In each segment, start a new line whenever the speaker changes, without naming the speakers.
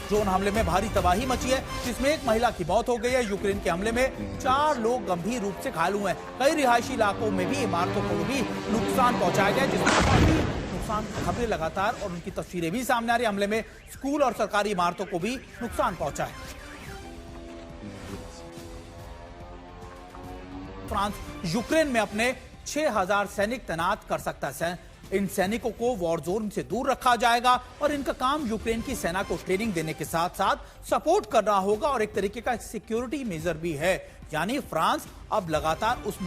Drone हमले में भारी तबाही मची है, जिसमें एक महिला की मौत हो गई है। यूक्रेन के हमले में 4 लोग गंभीर रूप से घायल हुए हैं। कई रिहायशी इलाकों में भी इमारतों को भी नुकसान पहुंचाया गया, जिसमें नुकसान की खबरें लगातार और उनकी तस्वीरें भी सामने आ रही। हमले में स्कूल और सरकारी इमारतों को भी नुकसान पहुंचा है। फ्रांस यूक्रेन में अपने 6000 सैनिक तैनात कर सकता है। इन सैनिकों को वॉर जोन से दूर रखा जाएगा और इनका काम यूक्रेन की सेना को ट्रेनिंग देने के साथ साथ सपोर्ट करना होगा और एक तरीके का सिक्योरिटी मेजर भी है। यानी फ्रांस अब लगातार उस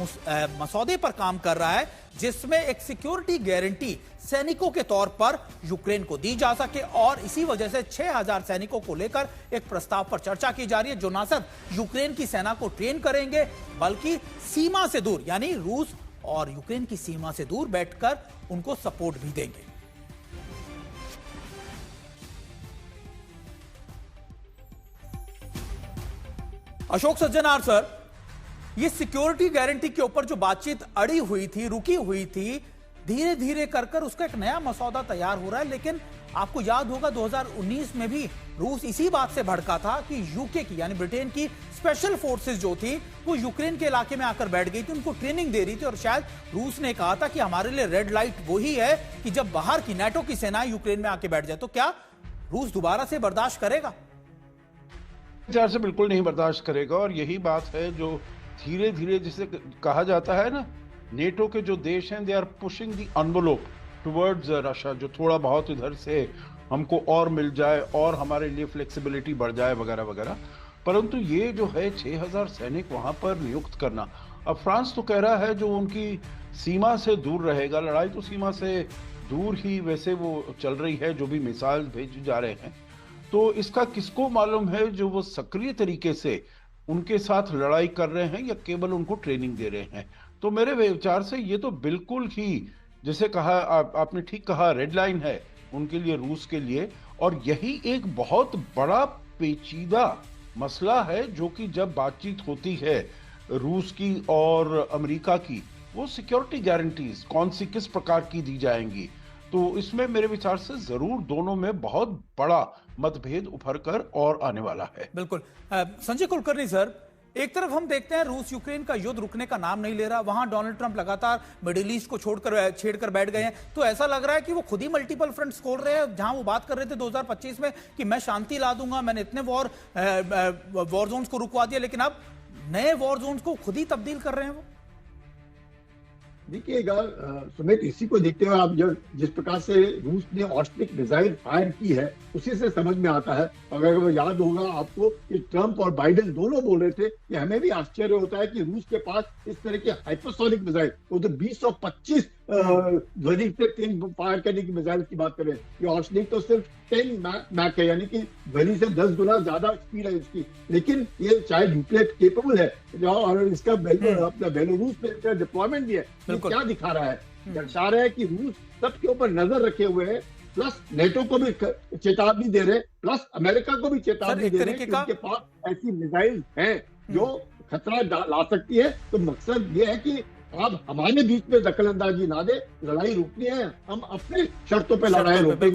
मसौदे पर काम कर रहा है जिसमें एक सिक्योरिटी गारंटी सैनिकों के तौर पर यूक्रेन को दी जा सके, और इसी वजह से 6000 सैनिकों को लेकर एक प्रस्ताव पर चर्चा की जा रही है, जो न सिर्फ यूक्रेन की सेना को ट्रेन करेंगे बल्कि सीमा से दूर यानी रूस और यूक्रेन की सीमा से दूर बैठकर उनको सपोर्ट भी देंगे। अशोक सज्जनार सर, ये सिक्योरिटी गारंटी के ऊपर जो बातचीत अड़ी हुई थी, रुकी हुई थी, धीरे धीरे कर उसका एक नया मसौदा तैयार हो रहा है। लेकिन आपको याद होगा 2019 में भी रूस इसी बात से भड़का था कि यूके की यानी ब्रिटेन की स्पेशल फोर्सेस जो थी वो यूक्रेन के इलाके में आकर बैठ गई थी, उनको ट्रेनिंग दे रही थी, और शायद रूस ने कहा था कि हमारे लिए रेड लाइट वही है कि जब बाहर की नाटो की सेना यूक्रेन में आके बैठ जाए। तो क्या रूस दोबारा से बर्दाश्त करेगा?
विचार से बिल्कुल नहीं बर्दाश्त करेगा, और यही बात है जो धीरे धीरे जिसे कहा जाता है ना, नेटो के जो देश हैं they are pushing the envelope towards Russia, जो थोड़ा बहुत इधर से हमको और मिल जाए और हमारे लिए फ्लेक्सिबिलिटी बढ़ जाए वगैरह वगैरह। परंतु ये जो है 6000 सैनिक वहां पर नियुक्त करना, अब फ्रांस तो कह रहा है जो उनकी सीमा से दूर रहेगा, लड़ाई तो सीमा से दूर ही वैसे वो चल रही है, जो भी मिसाइल भेजे जा रहे हैं, तो इसका किसको मालूम है जो वो सक्रिय तरीके से उनके साथ लड़ाई कर रहे हैं या केवल उनको ट्रेनिंग दे रहे हैं। तो मेरे विचार से ये तो बिल्कुल ही जैसे कहा आपने ठीक कहा, रेड लाइन है उनके लिए, रूस के लिए, और यही एक बहुत बड़ा पेचीदा मसला है जो कि जब बातचीत होती है रूस की और अमेरिका की, वो सिक्योरिटी गारंटीज कौन सी किस प्रकार की दी जाएंगी। तो इसमें मेरे विचार से जरूर दोनों में बहुत बड़ा मतभेद उभर कर और आने वाला है।
बिल्कुल। संजय कुलकर्णी सर, एक तरफ हम देखते हैं रूस यूक्रेन का युद्ध रुकने का नाम नहीं ले रहा, वहां डोनाल्ड ट्रंप लगातार मिडिल ईस्ट को छेड़कर बैठ गए हैं, तो ऐसा लग रहा है कि वो खुद ही मल्टीपल फ्रंट्स खोल रहे हैं। जहां वो बात कर रहे थे 2025 में कि मैं शांति ला दूंगा, मैंने इतने वॉर जोन्स को रुकवा दिया, लेकिन अब नए वॉर जोन्स को खुद ही तब्दील कर रहे हैं वो।
देखिएगा सुमित, इसी को देखते हुए आप जिस प्रकार से रूस ने ऑस्ट्रिक मिसाइल फायर की है उसी से समझ में आता है। अगर याद होगा आपको कि ट्रंप और बाइडेन दोनों बोल रहे थे कि हमें भी आश्चर्य होता है कि रूस के पास इस तरह के हाइपरसोनिक मिसाइल, वो तो 2025 ध्वनि से 3 फायर करने की मिसाइल की बात करें, ये ऑस्ट्रिक तो सिर्फ 10 मैक है, यानी कि ध्वनि से 10 गुना ज्यादा स्पीड है इसकी, लेकिन ये चाहे न्यूक्लियर केपेबल है और इसका अपना बेलारूस पे डिप्लॉयमेंट भी है। क्या दिखा रहा है? दर्शा रहा है कि रूस सबके ऊपर नजर रखे हुए है, प्लस नेटो को भी चेतावनी दे रहे, प्लस अमेरिका को भी चेतावनी दे रहे कि उनके पास ऐसी मिसाइल हैं जो खतरा ला सकती है। तो मकसद ये है कि आप हमारे बीच में दखल अंदाजी ना दे, लड़ाई रोकनी है, हम अपने शर्तों पे लड़ाई रोकेंगे।